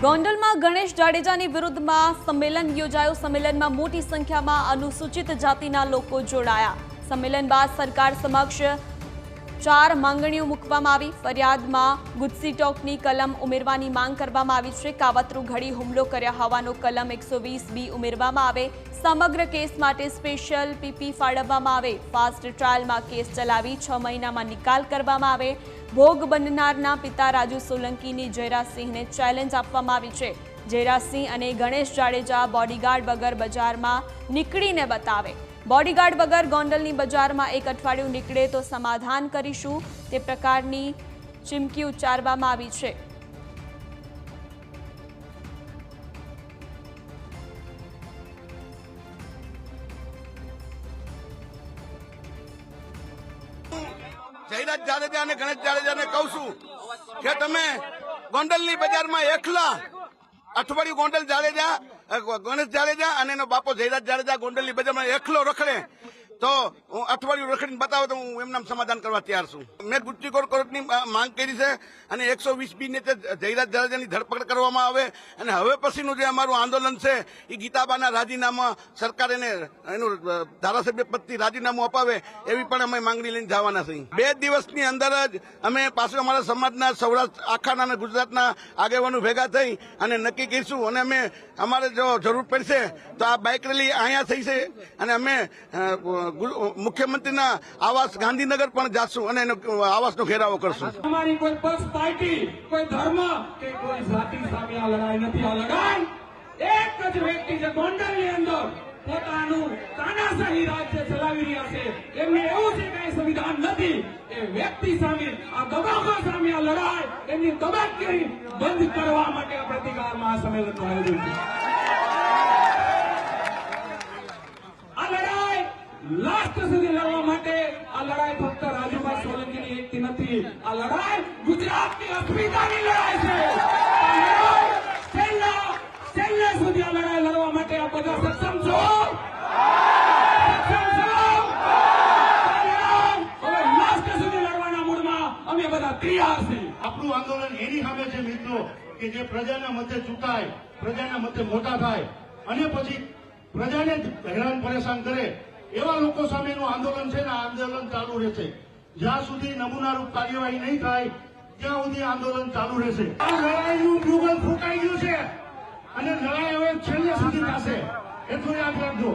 ગોંડલમાં ગણેશ જાડેજાની વિરુદ્ધમાં સંમેલન યોજાયું। સંમેલનમાં મોટી સંખ્યામાં અનુસૂચિત જાતિના લોકો જોડાયા। સંમેલન બાદ સરકાર સમક્ષ 4 માંગણીઓ મૂકવામાં આવી। ફરિયાદમાં ગુજસી ટોકની કલમ ઉમેરવાની માંગ કરવામાં આવી છે। કાવતરું ઘડી હુમલો કર્યા હોવાનો કલમ 120B ઉમેરવામાં આવે। સમગ્ર કેસ માટે સ્પેશિયલ પીપી ફાળવવામાં આવે। ફાસ્ટ ટ્રાયલમાં કેસ ચલાવી 6 મહિનામાં નિકાલ કરવામાં આવે। ભોગ બનનારના પિતા રાજુ સોલંકીની જયરાજસિંહને ચેલેન્જ આપવામાં આવી છે। જયરાજસિંહ અને ગણેશ જાડેજા બોડીગાર્ડ વગર બજારમાં નીકળીને બતાવે। બોડીગાર્ડ વગર ગોંડલની બજારમાં એક અઠવાડિયું નીકળે તો સમાધાન કરીશું, તે પ્રકારની ચીમકી ઉચ્ચારવામાં આવી છે। જયરાજ જાડેજા અને ગણેશ જાડેજાને કહું છું કે તમે ગોંડલની બજારમાં એકલા અઠવાડિયું ગણેશ જાડેજા અને એનો બાપો જયરાજ જાડેજા ગોંડલની બજારમાં એકલો રખડે તો હું અઠવાડિયું રખડીને બતાવો તો હું એમના સમાધાન કરવા તૈયાર છું। મેં ગુજસી કોર્ટની માંગ કરી છે અને 120B ને જયરાજ જાડેજાની ધરપકડ કરવામાં આવે અને હવે પછીનું જે અમારું આંદોલન છે એ ગીતાબાના રાજીનામા સરકાર એનું ધારાસભ્ય પદથી રાજીનામું અપાવે એવી પણ અમે માંગણી લઈને જવાના છીએ। 2 દિવસની અંદર જ અમે પાછું અમારા સમાજના સૌરાષ્ટ્ર આખાના અને ગુજરાતના આગેવાનો ભેગા થઈ અને નક્કી કરીશું અને અમે અમારે જો જરૂર પડશે તો આ બાઇક રેલી અહીંયા થઈ છે અને અમે મુખ્યમંત્રીના આવાસ ગાંધીનગર પણ જાશું અને એનો આવાસનો ઘેરાવો કરશું। અમારી કોઈ પક્ષ પાર્ટી કોઈ ધર્મ કે કોઈ જાતિ સામે આ લડાઈ નથી। આ લડાઈ એક જ વ્યક્તિ જે ગોંડલની અંદર પોતાનું તાનાશાહી રાજ્ય ચલાવી રહ્યા છે, એમને એવું છે કે સંવિધાન નથી, એ વ્યક્તિ સામે આ દબાણો સામે આ લડાઈ એમની દબાણગીરી બંધ કરવા માટે આ પ્રતિકાર મહાસંમેલનનું આયોજન છે। આ લડાઈ લાસ્ટ સુધી લડવા માટે આ લડાઈ ફક્ત રાજુભાઈ સોલંકીની એકથી નથી, આ લડાઈ ગુજરાતની અસ્મિતાની લડાઈ છે। છેલ્લે સુધી આ લડાઈ લડવા માટે આ બધા સક્ષમ છો? હવે લાસ્ટ સુધી લડવાના મૂડમાં અમે બધા તૈયાર છીએ। આપણું આંદોલન એની સામે છે મિત્રો કે જે પ્રજાના મતે ચૂંટાય, પ્રજાના મતે મોટા થાય અને પછી પ્રજાને હેરાન પરેશાન કરે એવા લોકો સામેનું આંદોલન છે ને આંદોલન ચાલુ રહેશે। જ્યાં સુધી નમૂનારૂપ કાર્યવાહી નહીં થાય ત્યાં સુધી આંદોલન ચાલુ રહેશે। આ લડાઈનું બ્યુગલ ફૂંકાઈ ગયું છે અને લડાઈ હવે છેલ્લે સુધી થશે, એટલું યાદ રાખજો।